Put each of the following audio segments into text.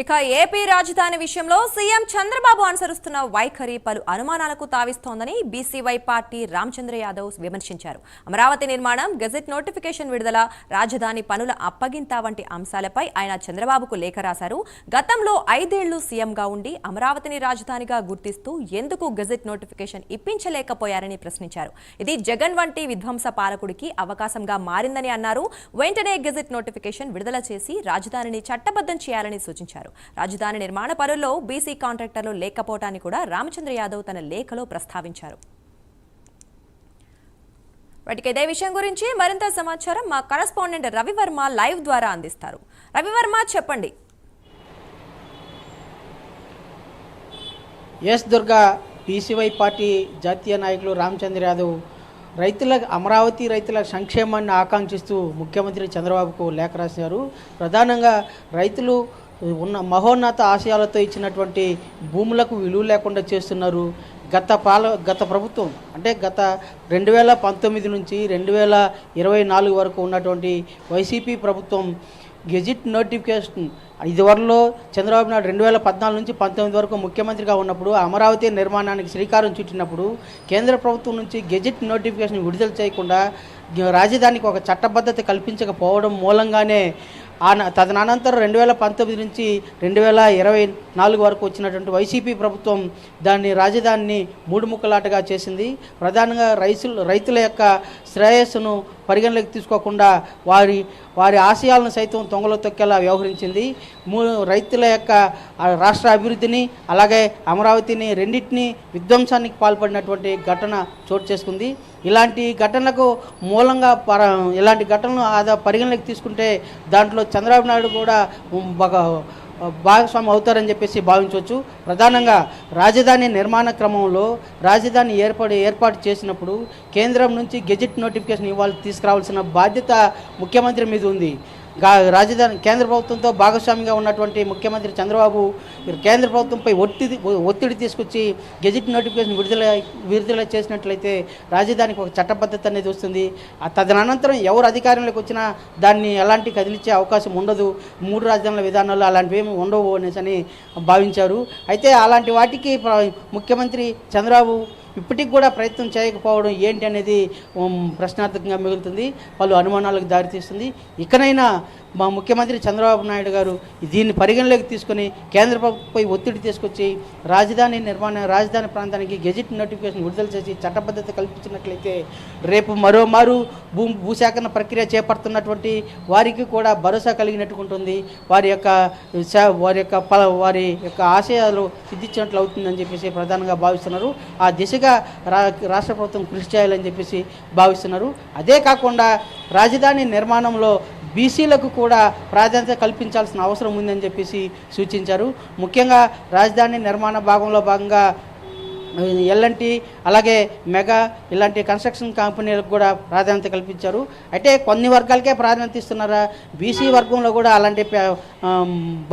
ఇక ఏపీ రాజధాని విషయంలో సీఎం చంద్రబాబు అనుసరిస్తున్న వైఖరి పలు అనుమానాలకు తావిస్తోందని బీసీవై పార్టీ రామచంద్ర యాదవ్ విమర్శించారు. అమరావతి నిర్మాణం, గెజెట్ నోటిఫికేషన్ విడుదల, రాజధాని పనుల అప్పగింత వంటి అంశాలపై ఆయన చంద్రబాబుకు లేఖ రాశారు. గతంలో 5 ఏళ్లు సీఎంగా ఉండి అమరావతిని రాజధానిగా గుర్తిస్తూ ఎందుకు గెజెట్ నోటిఫికేషన్ ఇప్పించలేకపోయారని ప్రశ్నించారు. ఇది జగన్ వంటి విధ్వంస పాలకుడికి అవకాశంగా మారిందని అన్నారు. వెంటనే గెజెట్ నోటిఫికేషన్ విడుదల చేసి రాజధానిని చట్టబద్ధం చేయాలని సూచించారు. రాజధాని నిర్మాణ పనుల్లో బీసీ కాంట్రాక్టర్లు లేకపోవటాన్ని కూడా రామచంద్ర యాదవ్ తన లేఖలో ప్రస్తావించారు. వాటికి ఇదే విషయం గురించి మరింత సమాచారం మా కరెస్పాండెంట్ రవివర్మ లైవ్ ద్వారా అందిస్తారు. రవివర్మ, చెప్పండి. ఎస్ దుర్గా, బీసీవై పార్టీ జాతీయ నాయకులు రామచంద్ర యాదవ్ అమరావతి రైతుల సంక్షేమాన్ని ఆకాంక్షిస్తూ ముఖ్యమంత్రి చంద్రబాబుకు లేఖ రాశారు. ప్రధానంగా రైతులు ఉన్న మహోన్నత ఆశయాలతో ఇచ్చినటువంటి భూములకు విలువ లేకుండా చేస్తున్నారు. గత ప్రభుత్వం అంటే గత 2019 నుంచి 2024 వరకు ఉన్నటువంటి వైసీపీ ప్రభుత్వం గెజిట్ నోటిఫికేషన్ ఇదివరలో చంద్రబాబు నాయుడు 2014 నుంచి 19 వరకు ముఖ్యమంత్రిగా ఉన్నప్పుడు అమరావతి నిర్మాణానికి శ్రీకారం చుట్టినప్పుడు కేంద్ర ప్రభుత్వం నుంచి గెజిట్ నోటిఫికేషన్ విడుదల చేయకుండా రాజధానికి ఒక చట్టబద్ధత కల్పించకపోవడం మూలంగానే తదనంతరం 2019 నుంచి 2024 వరకు వచ్చినటువంటి వైసీపీ ప్రభుత్వం రాజధానిని 3 ముక్కలాటగా చేసింది. ప్రధానంగా రైతుల యొక్క శ్రేయస్సును పరిగణలోకి తీసుకోకుండా వారి ఆశయాలను సైతం తొంగలో తొక్కేలా వ్యవహరించింది. రైతుల యొక్క రాష్ట్ర అభివృద్ధిని అలాగే అమరావతిని రెండింటినీ విధ్వంసానికి పాల్పడినటువంటి ఘటన చోటు చేసుకుంది. ఇలాంటి ఘటనలకు మూలంగా ఇలాంటి ఘటనలు పరిగణలోకి తీసుకుంటే దాంట్లో చంద్రబాబు నాయుడు కూడా భాగస్వామి అవుతారని చెప్పేసి భావించవచ్చు. ప్రధానంగా రాజధాని నిర్మాణ క్రమంలో రాజధాని ఏర్పాటు చేసినప్పుడు కేంద్రం నుంచి గెజిట్ నోటిఫికేషన్ తీసుకురావాల్సిన బాధ్యత ముఖ్యమంత్రి మీద ఉంది. రాజధాని కేంద్ర ప్రభుత్వంతో భాగస్వామిగా ఉన్నటువంటి ముఖ్యమంత్రి చంద్రబాబు కేంద్ర ప్రభుత్వంపై ఒత్తిడి తీసుకొచ్చి గెజిట్ నోటిఫికేషన్ విడుదల చేసినట్లయితే రాజధానికి ఒక చట్టబద్ధత అనేది వస్తుంది. తదనంతరం ఎవరు అధికారంలోకి వచ్చినా దాన్ని ఎలాంటి కదిలించే అవకాశం ఉండదు. 3 రాజధానుల విధానాలు అలాంటివి ఏమి ఉండవు అనేసి భావించారు. అయితే అలాంటి వాటికి ముఖ్యమంత్రి చంద్రబాబు ఇప్పటికి కూడా ప్రయత్నం చేయకపోవడం ఏంటి అనేది ప్రశ్నార్థకంగా మిగులుతుంది, పలు అనుమానాలకు దారితీస్తుంది. ఇకనైనా మా ముఖ్యమంత్రి చంద్రబాబు నాయుడు గారు దీన్ని పరిగణలోకి తీసుకొని కేంద్ర ప్రభుత్వంపై ఒత్తిడి తీసుకొచ్చి రాజధాని ప్రాంతానికి గెజిట్ నోటిఫికేషన్ విడుదల చేసి చట్టబద్ధత కల్పించినట్లయితే రేపు మరోమారు భూసేకరణ ప్రక్రియ చేపడుతున్నటువంటి వారికి కూడా భరోసా కలిగినట్టుకుంటుంది. వారి యొక్క ఆశయాలు సిద్ధించినట్లు అవుతుందని చెప్పేసి ప్రధానంగా భావిస్తున్నారు. ఆ దిశగా రాష్ట్ర ప్రభుత్వం కృషి చేయాలని చెప్పేసి భావిస్తున్నారు. అదే కాకుండా రాజధాని నిర్మాణంలో బీసీలకు కూడా ప్రాధాన్యత కల్పించాల్సిన అవసరం ఉందని చెప్పేసి సూచించారు. ముఖ్యంగా రాజధాని నిర్మాణ భాగంగా ఎల్ఎన్టీ అలాగే మెగా ఇలాంటి కన్స్ట్రక్షన్ కంపెనీలకు కూడా ప్రాధాన్యత కల్పించారు. అయితే కొన్ని వర్గాలకే ప్రాధాన్యత ఇస్తున్నారా, బీసీ వర్గంలో కూడా అలాంటి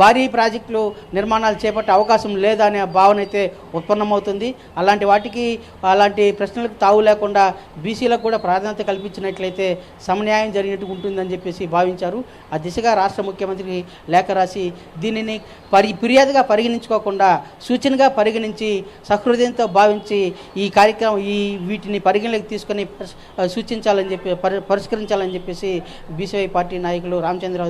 భారీ ప్రాజెక్టులు నిర్మాణాలు చేపట్టే అవకాశం లేదా అనే భావన అయితే ఉత్పన్నమవుతుంది. అలాంటి ప్రశ్నలకు తావు లేకుండా బీసీలకు కూడా ప్రాధాన్యత కల్పించినట్లయితే సమన్యాయం జరిగినట్టు ఉంటుందని చెప్పేసి భావించారు. ఆ దిశగా రాష్ట్ర ముఖ్యమంత్రికి లేఖ రాసి దీనిని ఫిర్యాదుగా పరిగణించుకోకుండా సూచనగా పరిగణించి సహృదయంతో భావించి వీటిని పరిగణలోకి తీసుకొని పరిష్కరించాలని చెప్పేసి బీసీవై పార్టీ నాయకులు రామచంద్ర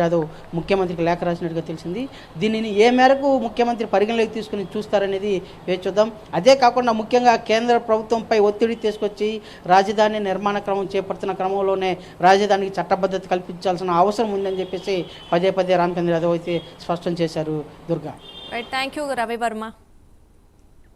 యాదవ్ ముఖ్యమంత్రికి లేఖ రాసినట్టుగా తెలిసింది. దీనిని ఏ మేరకు ముఖ్యమంత్రి పరిగణలోకి తీసుకుని చూస్తారనేది వేచి చూద్దాం. అదే కాకుండా ముఖ్యంగా కేంద్ర ప్రభుత్వంపై ఒత్తిడి తీసుకొచ్చి రాజధాని నిర్మాణ క్రమం చేపడుతున్న క్రమంలోనే రాజధానికి చట్టబద్ధత కల్పించాల్సిన అవసరం ఉందని చెప్పేసి పదే రామచంద్ర యాదవ్ అయితే స్పష్టం చేశారు. Durga, thank you Ravi Varma.